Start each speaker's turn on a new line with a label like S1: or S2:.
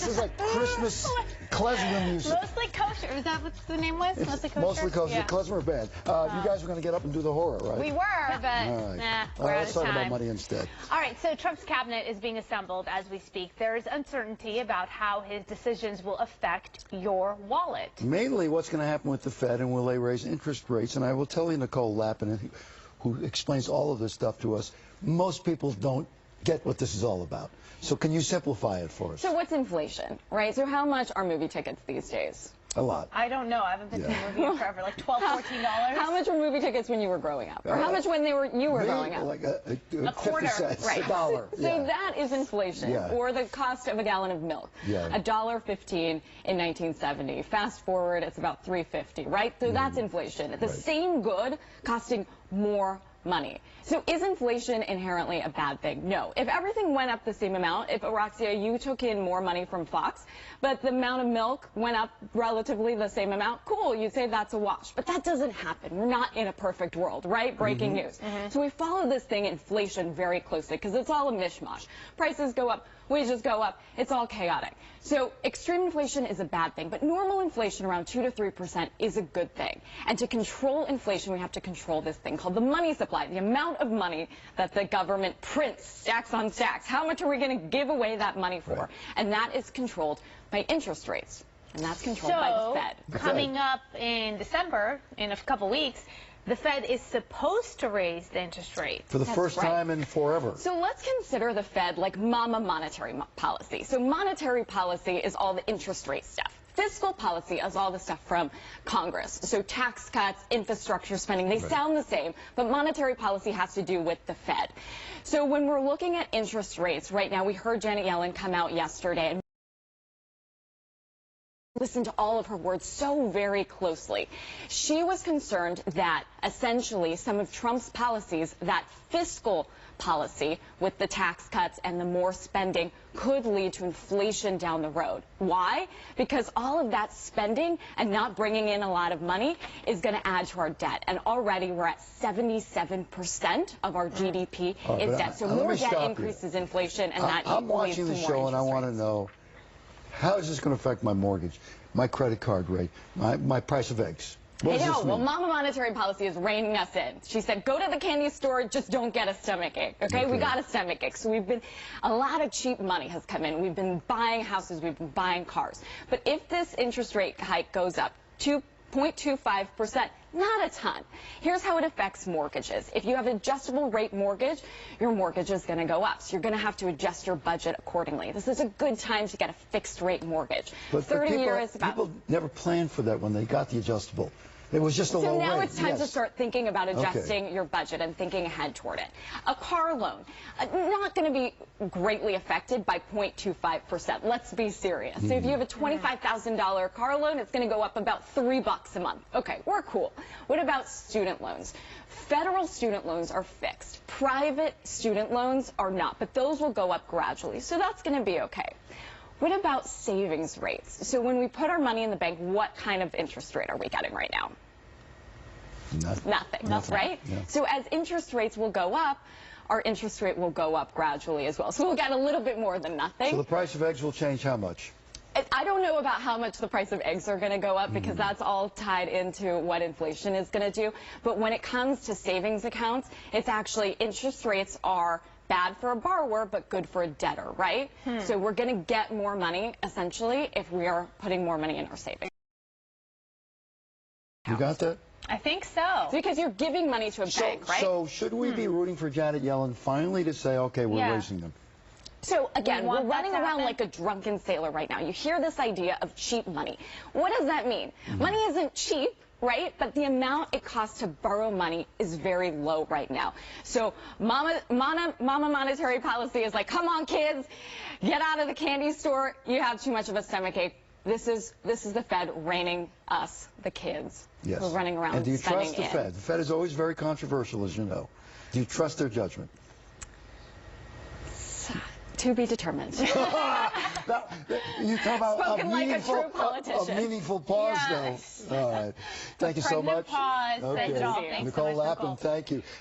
S1: This is like Christmas klezmer music.
S2: Mostly kosher. Is that what the name was? Mostly kosher?
S1: Mostly kosher.
S2: Yeah.
S1: Klezmer band. You guys were going to get up and do the horror, right?
S2: We were, but
S1: All right.
S2: nah, we're out
S1: Let's
S2: of
S1: talk
S2: time.
S1: about money instead.
S2: All right, so Trump's cabinet is being assembled as we speak. There's uncertainty about how his decisions will affect your wallet.
S1: Mainly what's going to happen with the Fed and will they raise interest rates. And I will tell you, Nicole Lapin, who explains all of this stuff to us, most people don't get what this is all about. So can you simplify it for us?
S3: So what's inflation, right? So how much are movie tickets these days?
S1: A lot.
S2: I don't know. I haven't been to a movie in forever, like $12, $14.
S3: How much were movie tickets when you were growing up? Or how much when you were growing up?
S1: Like
S2: A
S1: 50
S2: quarter.
S1: cents,
S3: Right.
S1: a dollar.
S3: So
S1: Yeah.
S3: that is inflation,
S1: Yeah.
S3: or the cost of a gallon of milk.
S1: Yeah.
S3: $1.15 in 1970. Fast forward, it's about $3.50, right? So that's inflation. The same good costing more money. So is inflation inherently a bad thing? No. If everything went up the same amount, if Araxia, you took in more money from Fox, but the amount of milk went up relatively the same amount, cool, you'd say that's a wash. But that doesn't happen. We're not in a perfect world, right? Breaking news. So we follow this thing, inflation, very closely because it's all a mishmash. Prices go up, wages go up, it's all chaotic. So extreme inflation is a bad thing, but normal inflation around 2 to 3% is a good thing. And to control inflation, we have to control this thing called the money supply, the amount of money that the government prints, stacks on stacks. How much are we going to give away that money for?
S1: Right.
S3: And that is controlled by interest rates. And that's controlled by the Fed.
S2: Coming up in December, in a couple weeks, the Fed is supposed to raise the interest rate.
S1: For the first time in forever.
S3: So let's consider the Fed like mama monetary policy. So monetary policy is all the interest rate stuff. Fiscal policy is all the stuff from Congress. So tax cuts, infrastructure spending, they sound the same, but monetary policy has to do with the Fed. So when we're looking at interest rates right now, we heard Janet Yellen come out yesterday and listen to all of her words so very closely. She was concerned that essentially some of Trump's policies, that fiscal policy with the tax cuts and the more spending, could lead to inflation down the road. Why? Because all of that spending and not bringing in a lot of money is going to add to our debt. And already we're at 77% of our GDP is debt. So more debt increases inflation, and that
S1: I'm watching the
S3: leads to
S1: show
S3: more
S1: and I want to know, how is this going to affect my mortgage, my credit card rate, my price of eggs? What does this mean?
S3: Well, Mama Monetary Policy is reining us in. She said, go to the candy store, just don't get a stomach ache. Okay? We got a stomach ache. So a lot of cheap money has come in. We've been buying houses, we've been buying cars. But if this interest rate hike goes up to 0.25%, not a ton. Here's how it affects mortgages. If you have an adjustable rate mortgage, your mortgage is going to go up. So you're going to have to adjust your budget accordingly. This is a good time to get a fixed rate mortgage.
S1: But
S3: 30 years about...
S1: people never planned for that when they got the adjustable. It was just a low rate.
S3: So now it's time to start thinking about adjusting your budget and thinking ahead toward it. A car loan, not going to be greatly affected by 0.25%. Let's be serious. So if you have a $25,000 car loan, it's going to go up about $3 a month. Okay, we're cool. What about student loans? Federal student loans are fixed. Private student loans are not, but those will go up gradually. So that's going to be okay. What about savings rates? So when we put our money in the bank, what kind of interest rate are we getting right now? Nothing. That's right? Yeah. So as interest rates will go up, our interest rate will go up gradually as well. So we'll get a little bit more than nothing.
S1: So the price of eggs will change how much?
S3: I don't know about how much the price of eggs are going to go up because that's all tied into what inflation is going to do. But when it comes to savings accounts, it's actually interest rates are bad for a borrower, but good for a debtor, right? So we're going to get more money, essentially, if we are putting more money in our savings.
S1: You got that?
S2: I think so.
S3: It's because you're giving money to a bank, right?
S1: So should we be rooting for Janet Yellen finally to say, okay, we're raising them?
S3: So, again, we're running around like a drunken sailor right now. You hear this idea of cheap money. What does that mean? Money isn't cheap, right? But the amount it costs to borrow money is very low right now. So Mama Monetary Policy is like, come on, kids, get out of the candy store. You have too much of a stomach ache. This is the Fed reining us, the kids, who are running around.
S1: And do you trust the Fed? The Fed is always very controversial, as you know. Do you trust their judgment?
S3: To be determined.
S1: You talk about
S3: Spoken like a true politician.
S1: A meaningful pause, though. All right. Thank you so much.
S2: Pause.
S1: Okay.
S2: Thanks
S1: Nicole
S2: so much,
S1: Lapin, thank you.